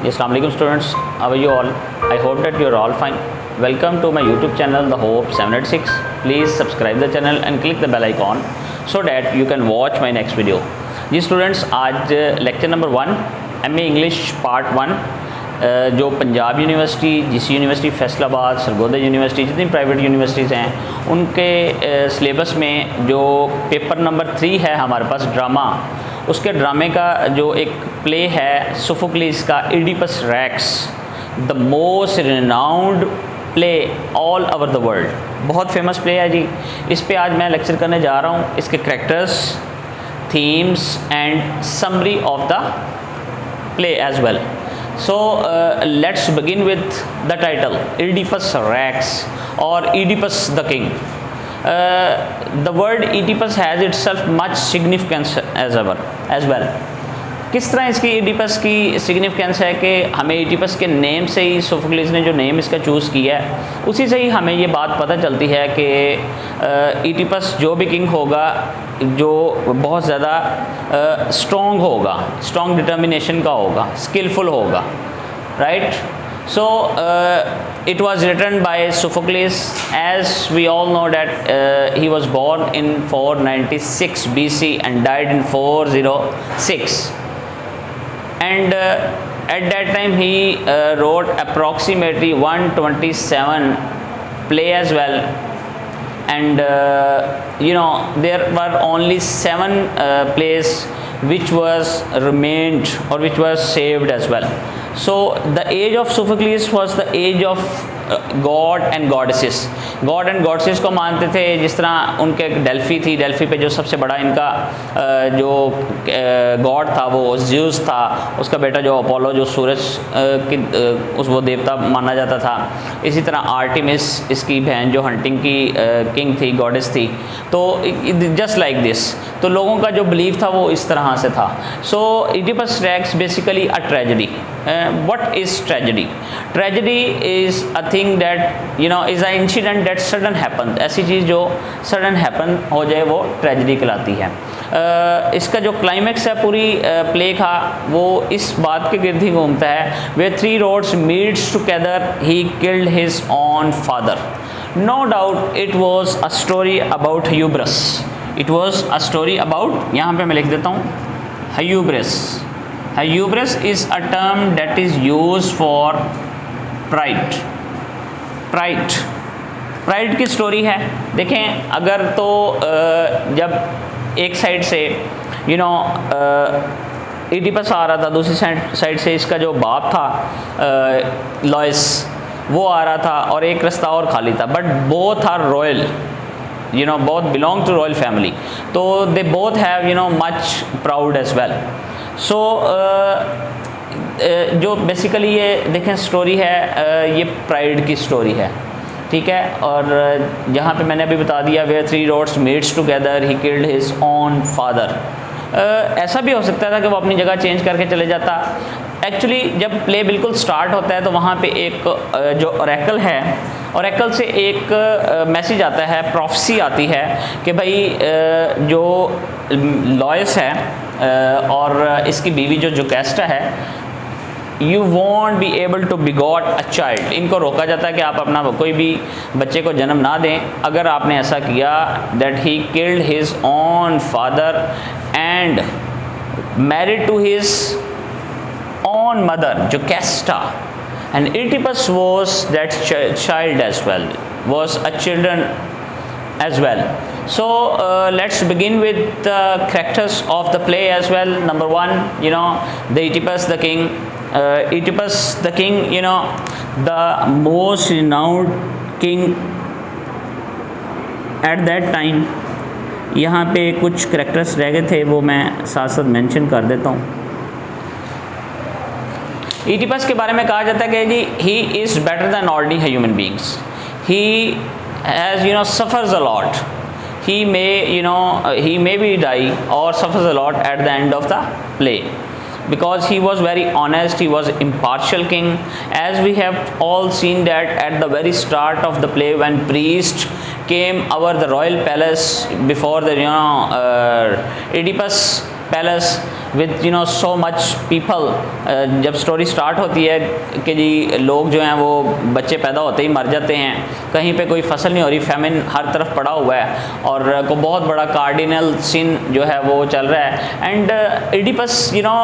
Assalamu alaikum students, how are you all? I hope that you are all fine. Welcome to my YouTube channel The Hope 786. Please subscribe the channel and click the bell icon so that you can watch my next video. जी students, आज lecture number 1 MA English part 1 जो Punjab university, GC university, Faisalabad, Sargodha university, जितनी private universities हैं उनके syllabus में जो paper number 3 है हमारे पास ड्रामा, उसके ड्रामे का जो एक प्ले है सोफोक्लिस का Oedipus Rex, the most renowned play all over the world. बहुत फेमस प्ले है जी। इस पे आज मैं लेक्चर करने जा रहा हूँ। इसके characters, themes and summary of the play as well. So let's begin with the title Oedipus Rex or Oedipus the King. The word Oedipus has itself much significance as well. किस तरह इसकी Oedipus की significance है कि हमें Oedipus के name से ही Sophocles ने जो नेम इसका चूज़ किया है उसी से ही हमें ये बात पता चलती है कि Oedipus जो भी किंग होगा जो बहुत ज़्यादा स्ट्रॉन्ग होगा, स्ट्रॉन्ग डिटर्मिनेशन का होगा, स्किलफुल होगा, right. So it was written by Sophocles. As we all know that he was born in 496 BC and died in 406. And at that time he wrote approximately 127 play as well. And there were only 7 plays which was remained or which was saved as well. So the age of Sophocles was the age of God and goddesses. God and goddesses को मानते थे, जिस तरह उनके Delphi थी, Delphi पे जो सबसे बड़ा इनका जो गॉड था वो ज़्यूस था, उसका बेटा जो अपोलो जो सूरज की वो देवता माना जाता था। इसी तरह आर्टेमिस इसकी बहन जो हंटिंग की किंग थी, गॉडेस थी। तो जस्ट लाइक दिस, तो लोगों का जो बिलीव था वो इस तरह से था। So Oedipus Rex basically a tragedy. What is tragedy? Tragedy is a thing that is a incident that sudden happen. ऐसी चीज़ जो सडन हैपन हो जाए वो ट्रेजेडी कहलाती है। इसका जो क्लाइमेक्स है पूरी प्ले का वो इस बात के गिर्द ही घूमता है, वे 3 roads meets together he killed his own father. No doubt it was a story about hubris. It was a story about, यहाँ पे मैं लिख देता हूँ, hubris. Hubris is a term that is used for pride. Pride की story है। देखें, अगर तो जब एक साइड से इडिपस आ रहा था, दूसरी साइड से इसका जो बाप था लॉयस वो आ रहा था और एक रास्ता और खाली था, but both are royal, both belong to royal family, तो they both have much proud as well. So जो बेसिकली ये देखें स्टोरी है, ये प्राइड की स्टोरी है, ठीक है। और जहाँ पे मैंने अभी बता दिया, where 3 roads meets together he killed his own father. ऐसा भी हो सकता था कि वो अपनी जगह चेंज करके चले जाता। एक्चुअली जब प्ले बिल्कुल स्टार्ट होता है तो वहाँ पे एक जो ओरेकल है, ओरेकल से एक मैसेज आता है, प्रोफेसी आती है कि भाई जो लॉयस है और इसकी बीवी जो जोकेस्टा है, you won't be able to begot a child. इनको रोका जाता है कि आप अपना कोई भी बच्चे को जन्म ना दें। अगर आपने ऐसा किया, that he killed his own father and married to his own mother Jocasta, and Oedipus was that child as well, was a children as well. So let's begin with the characters of the play as well. Number 1, the Oedipus the king. Oedipus the king, the most renowned king at that time. यहाँ पे कुछ characters रह गए थे, वो मैं साथ साथ mention कर देता हूँ। इडिपस के बारे में कहा जाता है कि जी he is better than ordinary human beings. He has suffers a lot. he may be die or suffers a lot at the end of the play, because he was very honest, he was impartial king, as we have all seen that at the very start of the play when priest came over the royal palace before the Oedipus palace with you know so much people. जब story start होती है कि जी लोग जो हैं वो बच्चे पैदा होते ही मर जाते हैं, कहीं पे कोई फसल नहीं हो रही, फैमिन हर तरफ पड़ा हुआ है और को बहुत बड़ा कार्डिनल सिन जो है वो चल रहा है। And Oedipus you know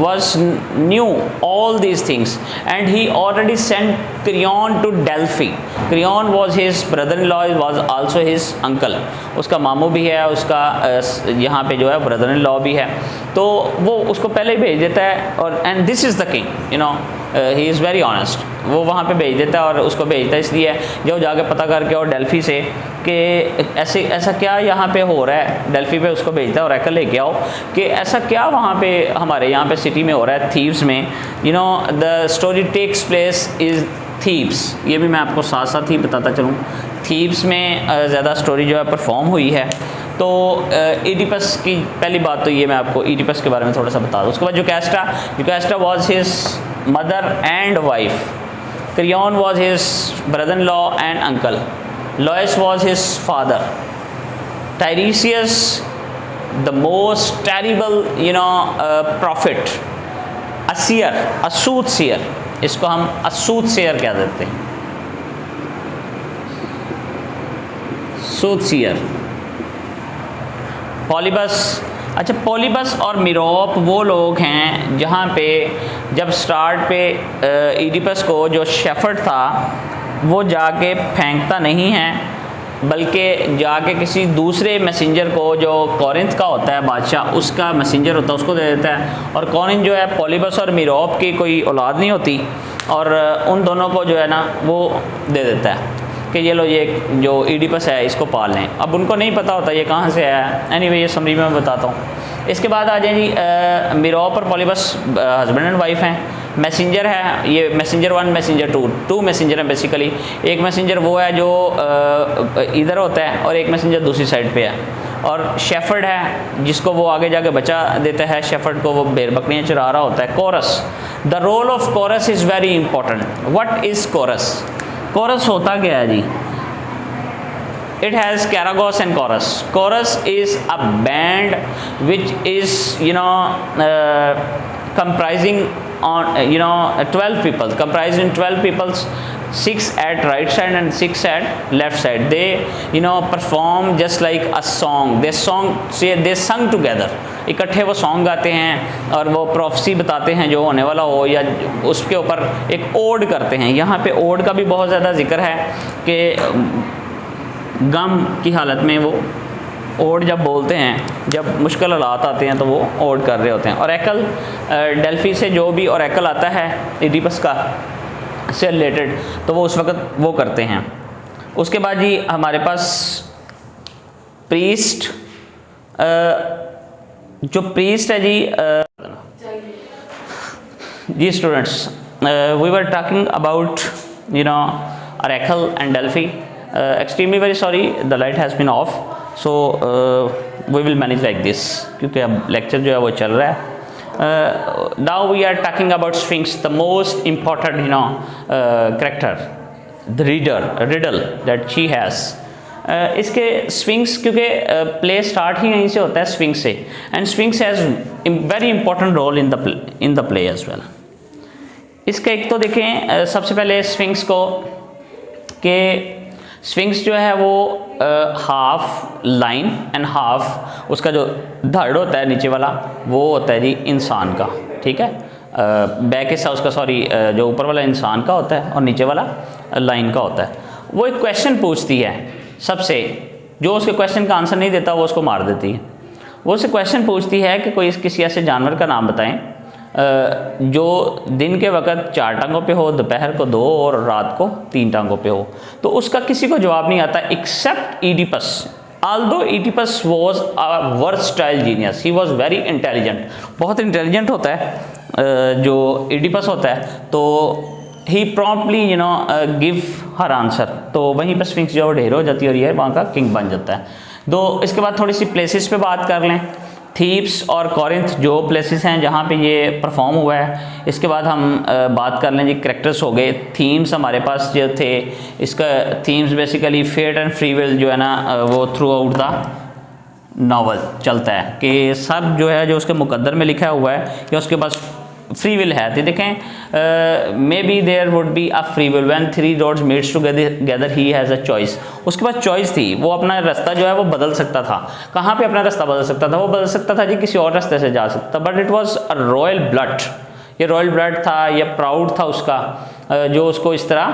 was knew all these things and he already sent Creon to Delphi. Creon was his brother in law, was also his uncle, उसका मामू भी है, उसका यहाँ पे जो है ब्रदर इन लॉ भी है, तो वो उसको पहले ही भेज देता है। और and this is the king, you know he is very honest, वो वहाँ पे भेज देता है और उसको भेजता है इसलिए जो जाके पता करके और डेल्फी से कि ऐसा क्या यहाँ पे हो रहा है, डेल्फी पे उसको भेजता है और ऑरेकल लेके आओ कि ऐसा क्या वहाँ पे हमारे यहाँ पे सिटी में हो रहा है, थीव्स में। You know the story takes place is Thebes, ये भी मैं आपको साथ साथ ही बताता चलूँ। थीव्स में ज़्यादा स्टोरी जो है परफॉर्म हुई है। तो इडिपस की पहली बात तो ये मैं आपको इडिपस के बारे में थोड़ा सा बता दूँ। उसके बाद Jocasta was his mother and wife, Creon was his brother in law and uncle, Laius was his father, Tiresias the most terrible you know prophet, a seer, a soothsayer, इसको हम असूदसेयर कह देते हैं, सूदसेयर। पॉलीबस, अच्छा पॉलीबस और मीरोप वो लोग हैं जहाँ पे जब स्टार्ट पे इडिपस को जो शेफर्ड था वो जाके फेंकता नहीं है, बल्कि जाके किसी दूसरे मैसेंजर को जो कॉरिंथ का होता है बादशाह, उसका मैसेंजर होता है, उसको दे देता है। और कॉरिंथ जो है पॉलीबस और मीरोप की कोई औलाद नहीं होती और उन दोनों को जो है ना वो दे देता है कि ये लो ये जो इडिपस है इसको पाल लें। अब उनको नहीं पता होता ये कहाँ से आया है। एनीवे ये समरी में मैं बताता हूँ। इसके बाद आ जाए जी मीरोप और पॉलीबस हस्बैंड एंड वाइफ हैं। मैसेंजर है, ये मैसेंजर 1 मैसेंजर 2, 2 मैसेंजर हैं बेसिकली। एक मैसेंजर वो है जो इधर होता है और एक मैसेंजर दूसरी साइड पे है। और शेफर्ड है जिसको वो आगे जाके बचा देता है, शेफर्ड को वो भेड़ बकरियाँ चरा रहा होता है। Chorus, the role of chorus is very important. What is chorus? Chorus होता क्या है जी? It has Karagos and chorus. Chorus is a band which is comprising on 12 people, comprising 12 people, 6 at right side and 6 at left side. They perform just like a song. They sung together. इकट्ठे वो song गाते हैं और वो prophecy बताते हैं जो होने वाला हो, या उसके ऊपर एक ओड करते हैं। यहाँ पे ओड का भी बहुत ज़्यादा जिक्र है कि गम की हालत में वो ओड जब बोलते हैं, जब मुश्किल हालात आते हैं तो वो ओड कर रहे होते हैं। ऑरेकल, डेल्फी से जो भी ऑरेकल आता है इडिपस का से रिलेटेड, तो वो उस वक़्त वो करते हैं। उसके बाद जी हमारे पास प्रीस्ट, जो प्रीस्ट है जी students, we were talking about oracle and Delphi. Extremely very sorry the light has been off, so we will manage like this क्योंकि अब लेक्चर जो है वो चल रहा है। Now we are talking about Sphinx, the most important character, the riddle that she has. इसके Sphinx, क्योंकि प्ले स्टार्ट ही यहीं से होता है स्फिंक्स से, and Sphinx has very important role in the play as well. इसका एक तो देखें सबसे पहले स्फिंक्स को, कि स्फिंक्स जो है वो हाफ लाइन एंड हाफ उसका जो धड़ होता है नीचे वाला वो होता है जी इंसान का, ठीक है। बैक हिस्सा उसका जो ऊपर वाला इंसान का होता है और नीचे वाला लाइन का होता है। वो एक क्वेश्चन पूछती है सबसे, जो उसके क्वेश्चन का आंसर नहीं देता वो उसको मार देती है। वो उससे क्वेश्चन पूछती है कि कोई किसी ऐसे जानवर का नाम बताएं जो दिन के वक्त 4 टांगों पे हो, दोपहर को 2 और रात को 3 टांगों पे हो। तो उसका किसी को जवाब नहीं आता except Oedipus. Although Oedipus was a versatile genius, he was very intelligent, बहुत इंटेलिजेंट होता है जो इडिपस होता है, तो ही प्रॉम्प्टली गिव हर आंसर। तो वहीं पर स्फिंक्स जो ढेर हो जाती है और ये वहाँ का किंग बन जाता है। तो इसके बाद थोड़ी सी प्लेसेस पे बात कर लें। थीब्स और कॉरिंथ जो प्लेसेस हैं जहाँ पे ये परफॉर्म हुआ है। इसके बाद हम बात कर लें जी कैरेक्टर्स हो गए। थीम्स हमारे पास जो थे, इसका themes basically fate and free will जो है ना वो थ्रू आउट द नावल चलता है कि सब जो है जो उसके मुकद्दर में लिखा हुआ है या उसके पास फ्री विल है। तो देखें maybe there would be a free will when three roads meets together he has a choice. उसके पास चॉइस थी, वो अपना रास्ता जो है वो बदल सकता था। कहाँ पे अपना रास्ता बदल सकता था? वो बदल सकता था जी किसी और रास्ते से जा सकता, but it was a royal blood. ये रॉयल ब्लड था, ये प्राउड था उसका जो उसको इस तरह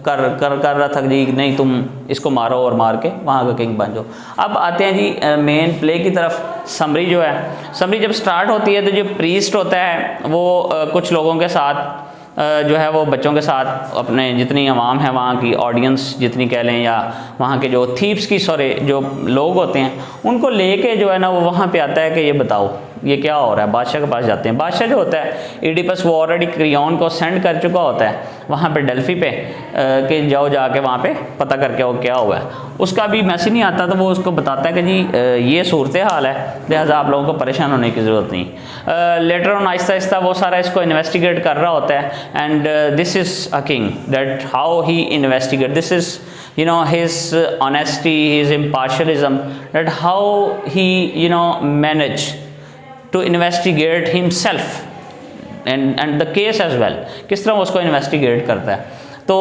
कर रहा था जी नहीं तुम इसको मारो और मार के वहाँ का किंग बन जाओ। अब आते हैं जी मेन प्ले की तरफ। समरी जो है, समरी जब स्टार्ट होती है तो जो प्रीस्ट होता है वो कुछ लोगों के साथ जो है वो बच्चों के साथ अपने जितनी आवाम है वहाँ की ऑडियंस जितनी कह लें या वहाँ के जो थीप्स की सॉरी जो लोग होते हैं उनको लेके जो है ना वो वहाँ पे आता है कि ये बताओ ये क्या हो रहा है। बादशाह के पास जाते हैं। बादशाह जो होता है इडिपस वो ऑलरेडी क्रियोन को सेंड कर चुका होता है वहाँ पे डेल्फी पे कि जाओ जाके वहाँ पे पता करके वो क्या हुआ है। उसका भी मैसेज नहीं आता तो वो उसको बताता है कि जी ये सूरत हाल है, लिहाजा आप लोगों को परेशान होने की ज़रूरत नहीं। लेटर ऑन आहिस्ता आहिस्ता वो सारा इसको इन्वेस्टिगेट कर रहा होता है and this is a king that how he investigate, this is his honesty, his impartialism, that how he manage to investigate himself and the case as well। किस तरह वो उसको इन्वेस्टिगेट करता है। तो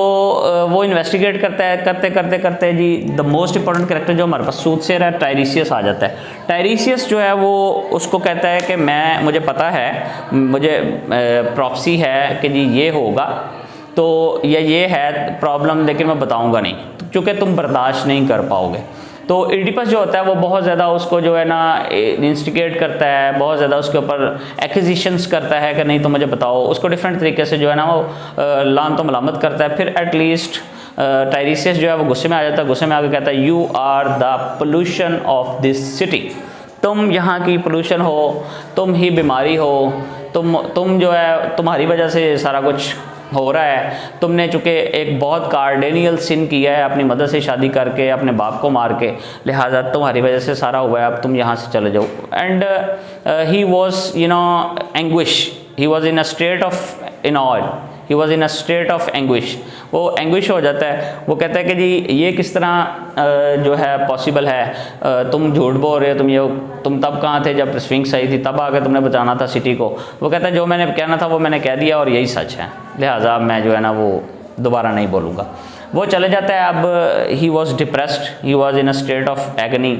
वो इन्वेस्टिगेट करता है करते करते जी द मोस्ट इंपॉर्टेंट कैरेक्टर जो हमारे पास सूदसेर है टायरीसियस आ जाता है। टायरीसियस जो है वो उसको कहता है कि मुझे पता है, मुझे प्रॉफसी है कि जी ये होगा तो ये है प्रॉब्लम, लेकिन मैं बताऊंगा नहीं क्योंकि तुम बर्दाश्त नहीं कर पाओगे। तो इडिपस जो होता है वो बहुत ज़्यादा उसको जो है ना इंस्टिगेट करता है, बहुत ज़्यादा उसके ऊपर एक्विजिशंस करता है कि नहीं तो मुझे बताओ। उसको डिफरेंट तरीके से जो है ना वो लान तो मलामत करता है। फिर एटलीस्ट टायरीसियस जो है वो गुस्से में आ जाता है। गुस्से में आकर कहता है you are the pollution of this city, तुम यहाँ की पोल्यूशन हो, तुम ही बीमारी हो, तुम जो है तुम्हारी वजह से सारा कुछ हो रहा है। तुमने चूँकि एक बहुत कार्डेनियल सिन किया है अपनी मदर से शादी करके अपने बाप को मार के, लिहाजा तुम्हारी वजह से सारा हुआ है, अब तुम यहाँ से चले जाओ। And he was anguish, he was in a state of he was in a state of anguish. वो एंग्विश हो जाता है। वो कहता है कि जी ये किस तरह जो है पॉसिबल है, तुम झूठ बोल रहे हो, तुम तब कहाँ थे जब स्फिंक्स आई थी, तब आकर तुमने बचाना था सिटी को। वो कहता है जो मैंने कहना था वो मैंने कह दिया और यही सच है, लिहाजा मैं जो है ना वो दोबारा नहीं बोलूँगा। वो चले जाता है। अब he was depressed, he was in a state of agony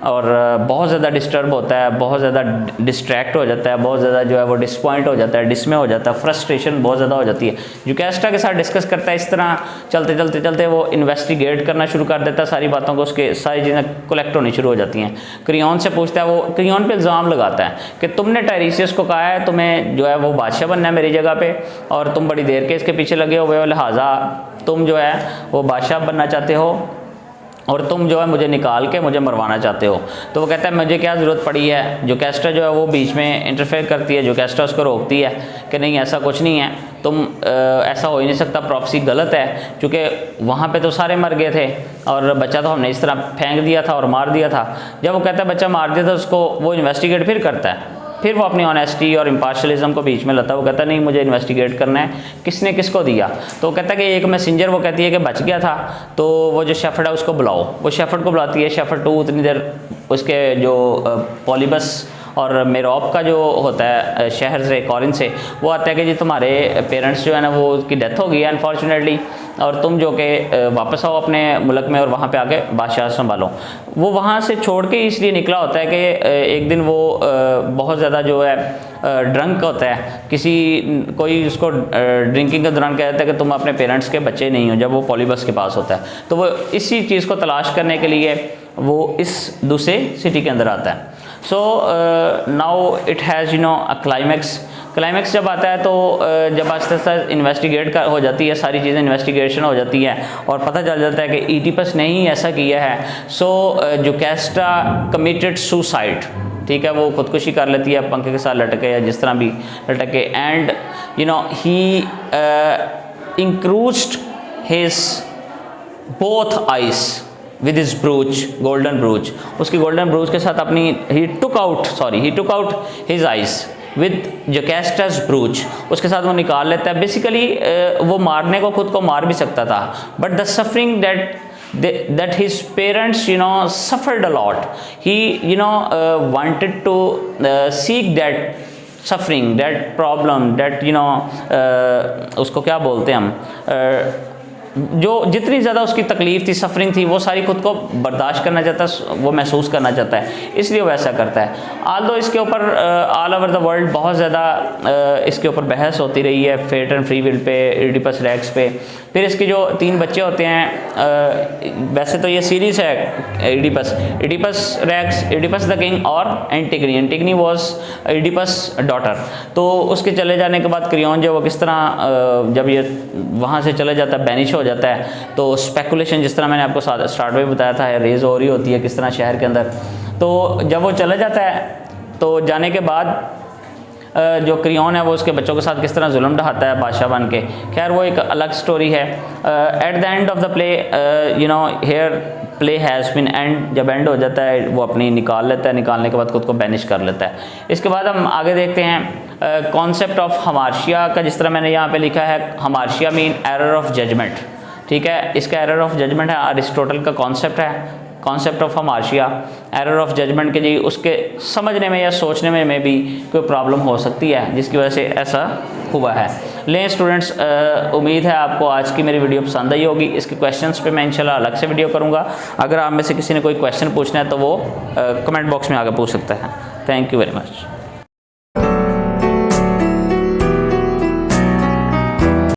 और बहुत ज़्यादा डिस्टर्ब होता है, बहुत ज़्यादा डिस्ट्रैक्ट हो जाता है, बहुत ज़्यादा जो है वो डिसपॉइंट हो जाता है, डिसमे हो जाता है, फ्रस्ट्रेशन बहुत ज़्यादा हो जाती है। यूकेस्टा के साथ डिस्कस करता है। इस तरह चलते वो इन्वेस्टिगेट करना शुरू कर देता है सारी बातों को, उसके सारी चीज़ें कलेक्ट होनी शुरू हो जाती हैं। क्रियोन से पूछता है, वो क्रियोन पे इल्ज़ाम लगाता है कि तुमने टायरीसियस को कहा है तुम्हें जो है वो बादशाह बनना है मेरी जगह पे और तुम बड़ी देर के इसके पीछे लगे हुए हो, लिहाजा तुम जो है वो बादशाह बनना चाहते हो और तुम जो है मुझे निकाल के मुझे मरवाना चाहते हो। तो वो कहता है मुझे क्या ज़रूरत पड़ी है। यूकेस्टा जो है वो बीच में इंटरफेयर करती है, यूकेस्टा उसको रोकती है कि नहीं ऐसा कुछ नहीं है, तुम ऐसा हो ही नहीं सकता, प्रॉफसी गलत है, क्योंकि वहाँ पे तो सारे मर गए थे और बच्चा तो हमने इस तरह फेंक दिया था और मार दिया था। जब वो कहता है बच्चा मार दिया था, उसको वो इन्वेस्टिगेट फिर करता है, फिर वो अपनी ऑनेस्टी और इम्पार्शलिज्म को बीच में लाता है। वो कहता है नहीं मुझे इन्वेस्टिगेट करना है, किसने किसको दिया। तो वो कहता है कि एक मैसेंजर, वो कहती है कि बच गया था, तो वो जो शेफर्ड है उसको बुलाओ। वो शेफर्ड को बुलाती है। शेफर्ड तो उतनी देर उसके जो पॉलीबस और मेरोप का जो होता है शहर से कॉरिन से, वो आता है कि जी तुम्हारे पेरेंट्स जो है ना वो उसकी डेथ हो गई है अनफॉर्चुनेटली, और तुम जो कि वापस आओ अपने मुल्क में और वहाँ पे आके बादशाह संभालो। वो वहाँ से छोड़ के इसलिए निकला होता है कि एक दिन वो बहुत ज़्यादा जो है ड्रंक होता है, कोई उसको ड्रिंकिंग के दौरान कहता है कि तुम अपने पेरेंट्स के बच्चे नहीं हो, जब वो पॉलीबस के पास होता है। तो वो इसी चीज़ को तलाश करने के लिए वो इस दूसरे सिटी के अंदर आता है। So now it has a climax जब आता है तो जब आस्ते आस्ते इन्वेस्टिगेट हो जाती है, सारी चीज़ें इन्वेस्टिगेशन हो जाती है और पता चल जाता है कि इडिपस ने ही ऐसा किया है। सो यूकेस्टा कमिटेड सुसाइड, ठीक है, वो खुदकुशी कर लेती है पंखे के साथ लटके या जिस तरह भी लटके। And he encrusted his both eyes with his brooch, golden brooch, उसकी गोल्डन ब्रूच के साथ अपनी he took out his eyes with Jocasta's brooch, उसके साथ वो निकाल लेता है। बेसिकली वो मारने को खुद को मार भी सकता था, but the suffering that that his parents suffered a lot. He wanted to seek that suffering, that problem, that उसको क्या बोलते हैं हम, जो जितनी ज़्यादा उसकी तकलीफ़ थी, सफरिंग थी, वो सारी खुद को बर्दाश्त करना चाहता है, वो महसूस करना चाहता है, इसलिए वो ऐसा करता है। आल्दो इसके ऊपर ऑल ओवर द वर्ल्ड बहुत ज़्यादा इसके ऊपर बहस होती रही है, फेट एंड फ्री विल पे, इडिपस रेक्स पे। फिर इसके जो 3 बच्चे होते हैं, वैसे तो ये सीरीज़ है Oedipus Rex, Oedipus the king और Antigone. Antigone was Oedipus daughter. तो उसके चले जाने के बाद क्रियोन जो वो किस तरह जब ये वहाँ से चले जाता है, बैनिश हो जाता है, तो स्पेकुलेशन जिस तरह मैंने आपको स्टार्ट में बताया था रेज हो रही होती है किस तरह शहर के अंदर। तो जब वो चले जाता है तो जाने के बाद जो क्रियोन है वो उसके बच्चों के साथ किस तरह जुल्म ढाता है बादशाह बन के, खैर वो एक अलग स्टोरी है। At the end of the play here play has been end, जब एंड हो जाता है वो अपनी निकाल लेता है, निकालने के बाद खुद को बैनिश कर लेता है। इसके बाद हम आगे देखते हैं कॉन्सेप्ट ऑफ हमार्शिया का, जिस तरह मैंने यहाँ पे लिखा है hamartia mean error of judgement, ठीक है। इसका एरर ऑफ जजमेंट है, अरिस्टोटल का कॉन्सेप्ट है, concept of hamartia, error of judgement के जी उसके समझने में या सोचने में भी कोई प्रॉब्लम हो सकती है जिसकी वजह से ऐसा हुआ है। लें स्टूडेंट्स, उम्मीद है आपको आज की मेरी वीडियो पसंद आई होगी। इसके क्वेश्चंस पे मैं इंशाल्लाह अलग से वीडियो करूँगा। अगर आप में से किसी ने कोई क्वेश्चन पूछना है तो वो कमेंट बॉक्स में आकर पूछ सकता है। Thank you very much.